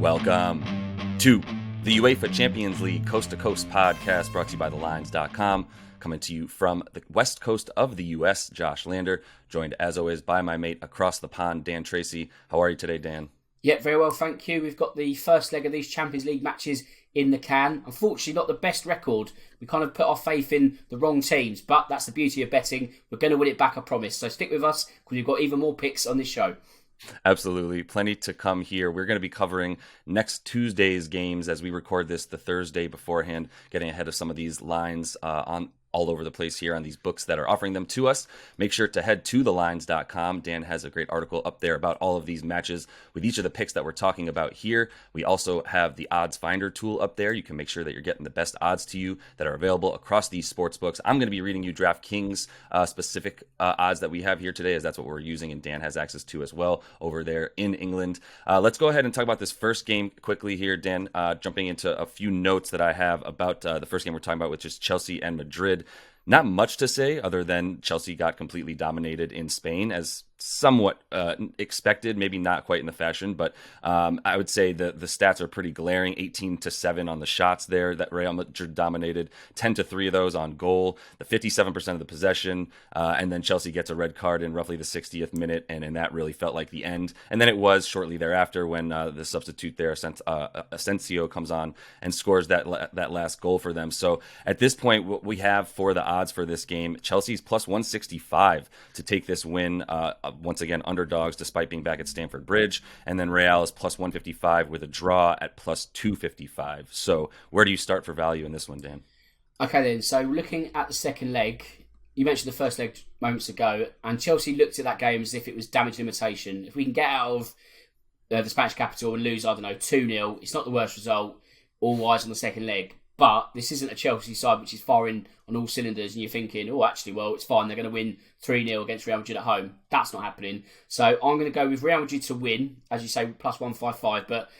Welcome to the UEFA Champions League Coast to Coast podcast brought to you by thelines.com. Coming to you from the west coast of the U.S., Josh Lander, joined as always by my mate across the pond, Dan Tracey. How are you today, Dan? Yeah, very well, thank you. We've got the first leg of these Champions League matches in the can. Unfortunately, not the best record. We kind of put our faith in the wrong teams, but that's the beauty of betting. We're going to win it back, I promise. So stick with us because we've got even more picks on this show. Absolutely. Plenty to come here. We're going to be covering next Tuesday's games as we record this the Thursday beforehand, getting ahead of some of these lines on all over the place here on these books that are offering them to us. Make sure to head to thelines.com. Dan has a great article up there about all of these matches with each of the picks that we're talking about here. We also have the odds finder tool up there. You can make sure that you're getting the best odds to you that are available across these sports books. I'm going to be reading you DraftKings specific odds that we have here today, as that's what we're using and Dan has access to as well over there in England. Let's go ahead and talk about this first game quickly here, Dan, jumping into a few notes that I have about the first game we're talking about, which is Chelsea and Madrid. Not much to say other than Chelsea got completely dominated in Spain, as somewhat expected, maybe not quite in the fashion, but I would say the stats are pretty glaring. 18-7 on the shots there that Real Madrid dominated, 10-3 of those on goal, the 57% of the possession, and then Chelsea gets a red card in roughly the 60th minute, and that really felt like the end. And then it was shortly thereafter when the substitute there, Asensio, comes on and scores that last goal for them. So at this point, what we have for the odds for this game, Chelsea's plus 165 to take this win, once again underdogs despite being back at Stamford Bridge, and then Real is plus 155 with a draw at plus 255. So where do you start for value in this one, Dan? Okay then, so looking at the second leg, you mentioned the first leg moments ago, and Chelsea looked at that game as if it was damage limitation. If we can get out of the Spanish capital and lose, 2-0, it's not the worst result, all eyes on the second leg. But this isn't a Chelsea side which is firing on all cylinders and you're thinking, it's fine, they're going to win 3-0 against Real Madrid at home. That's not happening. So I'm going to go with Real Madrid to win, as you say, plus 155. But,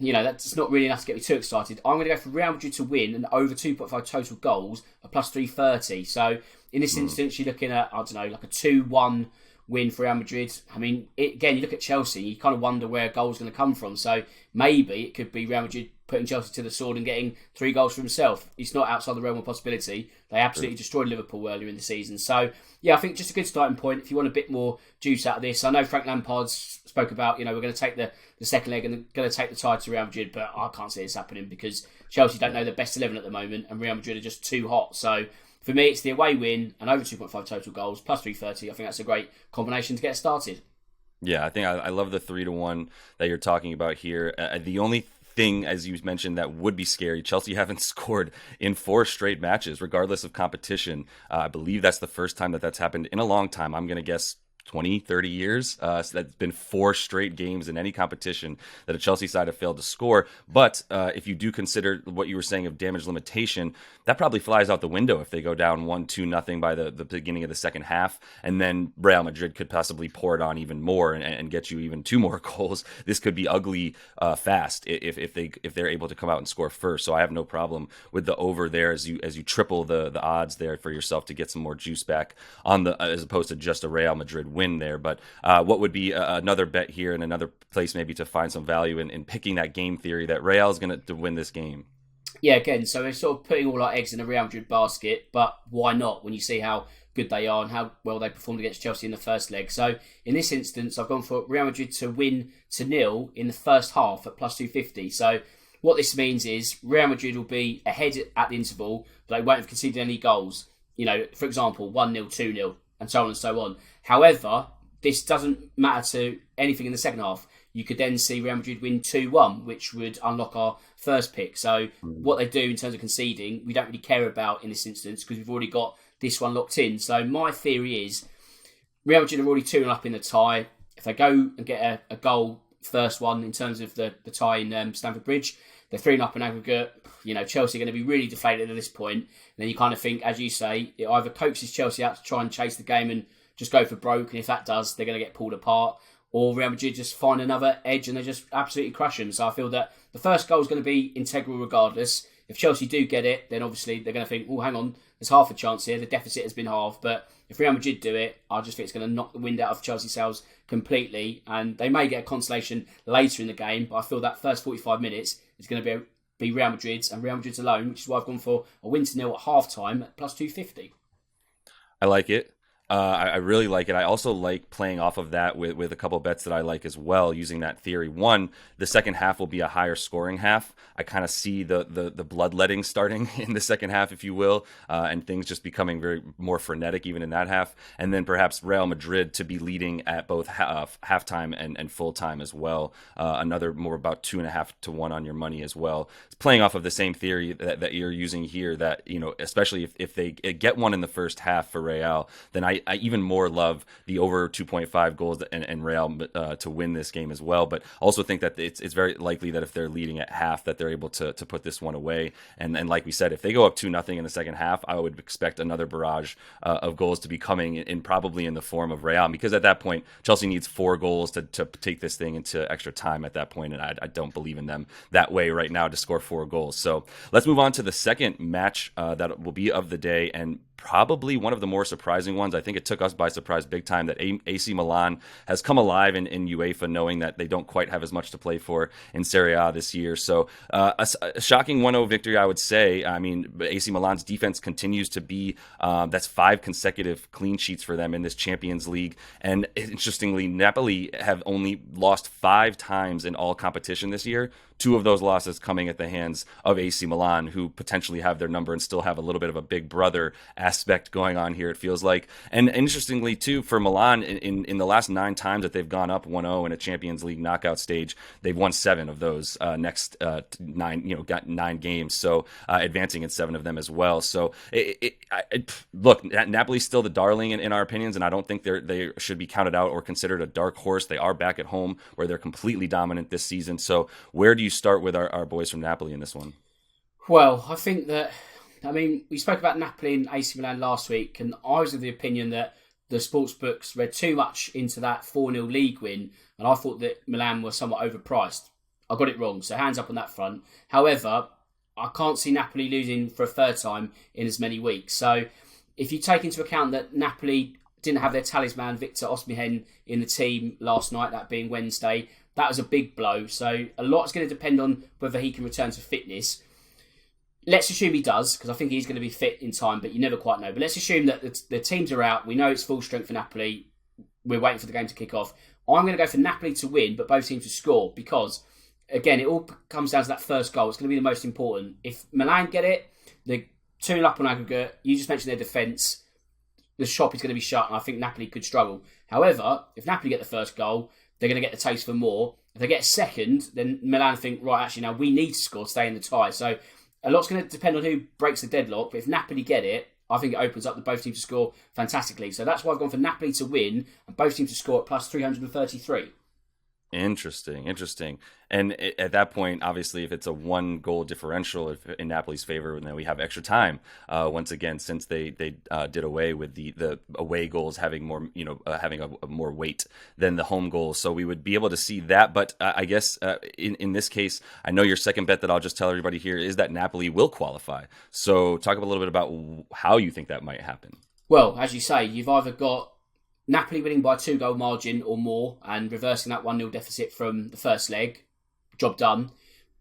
that's not really enough to get me too excited. I'm going to go for Real Madrid to win and over 2.5 total goals at plus 330. So in this instance, you're looking at, like a 2-1 win for Real Madrid. Again, you look at Chelsea, you kind of wonder where a goal's going to come from. So maybe it could be Real Madrid putting Chelsea to the sword and getting 3 goals for himself. It's not outside the realm of possibility. They absolutely destroyed Liverpool earlier in the season. So, I think just a good starting point if you want a bit more juice out of this. I know Frank Lampard spoke about, we're going to take the second leg and going to take the tie to Real Madrid, but I can't see this happening because Chelsea don't know the best 11 at the moment and Real Madrid are just too hot. So, for me, it's the away win and over 2.5 total goals, plus 330. I think that's a great combination to get started. Yeah, I think I love the 3-1 that you're talking about here. The only thing, as you mentioned, that would be scary, Chelsea haven't scored in 4 straight matches, regardless of competition. I believe that's the first time that's happened in a long time. I'm going to guess 20, 30 years. So that's been 4 straight games in any competition that a Chelsea side have failed to score. But if you do consider what you were saying of damage limitation, that probably flies out the window if they go down 1-2-0 by the beginning of the second half. And then Real Madrid could possibly pour it on even more and get you even 2 more goals. This could be ugly fast if they're able to come out and score first. So I have no problem with the over there as you triple the odds there for yourself to get some more juice back on as opposed to just a Real Madrid win there. But what would be another bet here and another place maybe to find some value in picking that game theory that Real is going to win this game? Yeah, again, so we're sort of putting all our eggs in a Real Madrid basket, but why not when you see how good they are and how well they performed against Chelsea in the first leg. So in this instance, I've gone for Real Madrid to win 2-0 in the first half at plus 250. So what this means is Real Madrid will be ahead at the interval, but they won't have conceded any goals. For example, 1-0, 2-0, and so on and so on. However, this doesn't matter to anything in the second half. You could then see Real Madrid win 2-1, which would unlock our first pick. So what they do in terms of conceding, we don't really care about in this instance because we've already got this one locked in. So my theory is Real Madrid are already 2-0 up in the tie. If they go and get a goal, first one in terms of the tie in Stamford Bridge, they're 3-0 up in aggregate. Chelsea are going to be really deflated at this point. And then you kind of think, as you say, it either coaxes Chelsea out to try and chase the game and just go for broke. And if that does, they're going to get pulled apart. Or Real Madrid just find another edge and they just absolutely crush them. So I feel that the first goal is going to be integral regardless. if Chelsea do get it, then obviously they're going to think, oh, hang on, there's half a chance here. The deficit has been halved. But if Real Madrid do it, I just think it's going to knock the wind out of Chelsea's sails completely. And they may get a consolation later in the game, but I feel that first 45 minutes is going to be Real Madrid's and Real Madrid's alone, which is why I've gone for a win to nil at half-time at plus 250. I like it. I really like it. I also like playing off of that with a couple bets that I like as well, using that theory. One, the second half will be a higher scoring half. I kind of see the bloodletting starting in the second half, if you will, and things just becoming very more frenetic even in that half. And then perhaps Real Madrid to be leading at both halftime and full time as well. Another more about 2.5 to 1 on your money as well. It's playing off of the same theory that you're using here, that, you know, especially if they get one in the first half for Real, then I even more love the over 2.5 goals and Real to win this game as well. But also think that it's very likely that if they're leading at half, that they're able to put this one away. And like we said, if they go up 2-0 in the second half, I would expect another barrage of goals to be coming in probably in the form of Real, because at that point, Chelsea needs 4 goals to take this thing into extra time at that point. And I don't believe in them that way right now to score 4 goals. So let's move on to the second match that will be of the day, and probably one of the more surprising ones. I think it took us by surprise big time that AC Milan has come alive in UEFA, knowing that they don't quite have as much to play for in Serie A this year. So a shocking 1-0 victory, I would say. I mean, AC Milan's defense continues to be, that's 5 consecutive clean sheets for them in this Champions League. And interestingly, Napoli have only lost 5 times in all competition this year. 2 of those losses coming at the hands of AC Milan, who potentially have their number and still have a little bit of a big brother aspect going on here, it feels like. And interestingly, too, for Milan, in the last 9 times that they've gone up 1-0 in a Champions League knockout stage, they've won 7 of those next 9, got 9 games. So advancing in 7 of them as well. So look, Napoli's still the darling in our opinions, and I don't think they should be counted out or considered a dark horse. They are back at home where they're completely dominant this season. So where do you start with our boys from Napoli in this one? Well, I think that, I mean, we spoke about Napoli and AC Milan last week, and I was of the opinion that the sportsbooks read too much into that 4-0 league win, and I thought that Milan were somewhat overpriced. I got it wrong, so hands up on that front. However, I can't see Napoli losing for a third time in as many weeks. So if you take into account that Napoli didn't have their talisman Victor Osimhen in the team last night, that being Wednesday, that was a big blow. So a lot is going to depend on whether he can return to fitness. Let's assume he does, because I think he's going to be fit in time, but you never quite know. But let's assume that the teams are out. We know it's full strength for Napoli. We're waiting for the game to kick off. I'm going to go for Napoli to win, but both teams to score, because, again, it all comes down to that first goal. It's going to be the most important. If Milan get it, they're 2-0 up on aggregate. You just mentioned their defence. The shop is going to be shut, and I think Napoli could struggle. However, if Napoli get the first goal, they're going to get the taste for more. If they get a second, then Milan think, right, actually, now we need to score to stay in the tie. So a lot's going to depend on who breaks the deadlock. But if Napoli get it, I think it opens up the both teams to score fantastically. So that's why I've gone for Napoli to win and both teams to score at plus 333. Interesting. And at that point, obviously, if it's a 1-goal differential in Napoli's favor, then we have extra time. Once again, since they did away with the away goals having more, having a more weight than the home goals, so we would be able to see that. But I guess in this case, I know your second bet that I'll just tell everybody here is that Napoli will qualify. So talk a little bit about how you think that might happen. Well, as you say, you've either got Napoli winning by 2-goal margin or more and reversing that 1-0 deficit from the first leg. Job done.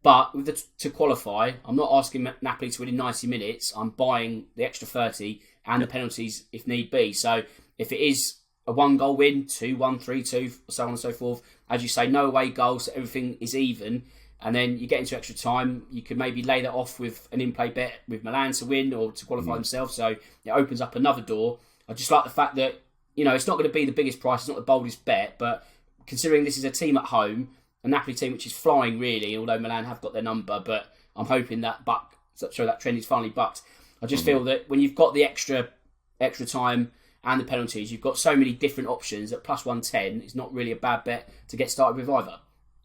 But to qualify, I'm not asking Napoli to win in 90 minutes. I'm buying the extra 30 and the penalties if need be. So if it is a 1-goal win, 2-1, 3-2, so on and so forth, as you say, no away goals, so everything is even. And then you get into extra time, you could maybe lay that off with an in-play bet with Milan to win or to qualify themselves. So it opens up another door. I just like the fact that, it's not going to be the biggest price, it's not the boldest bet, but considering this is a team at home, a Napoli team which is flying really, although Milan have got their number, but I'm hoping that that trend is finally bucked. I just feel that when you've got the extra time and the penalties, you've got so many different options that plus 110 is not really a bad bet to get started with either.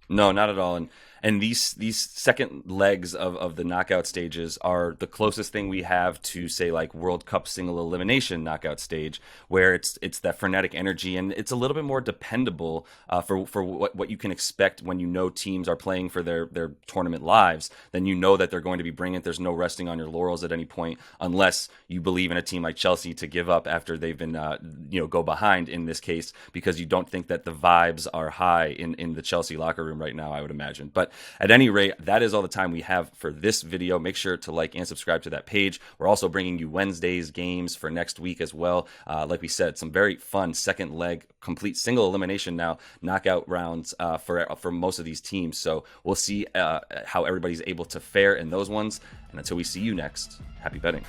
No, not at all. And these second legs of the knockout stages are the closest thing we have to, say, like World Cup single elimination knockout stage, where it's that frenetic energy, and it's a little bit more dependable for what you can expect when you know teams are playing for their tournament lives. Then you know that they're going to be bringing it. There's no resting on your laurels at any point, unless you believe in a team like Chelsea to give up after they've been go behind in this case, because you don't think that the vibes are high in the Chelsea locker room right now, I would imagine. But at any rate, that is all the time we have for this video. Make sure to like and subscribe to that page. We're also bringing you Wednesday's games for next week as well. Like we said, some very fun second leg, complete single elimination now, knockout rounds for most of these teams. So we'll see how everybody's able to fare in those ones. And until we see you next, happy betting.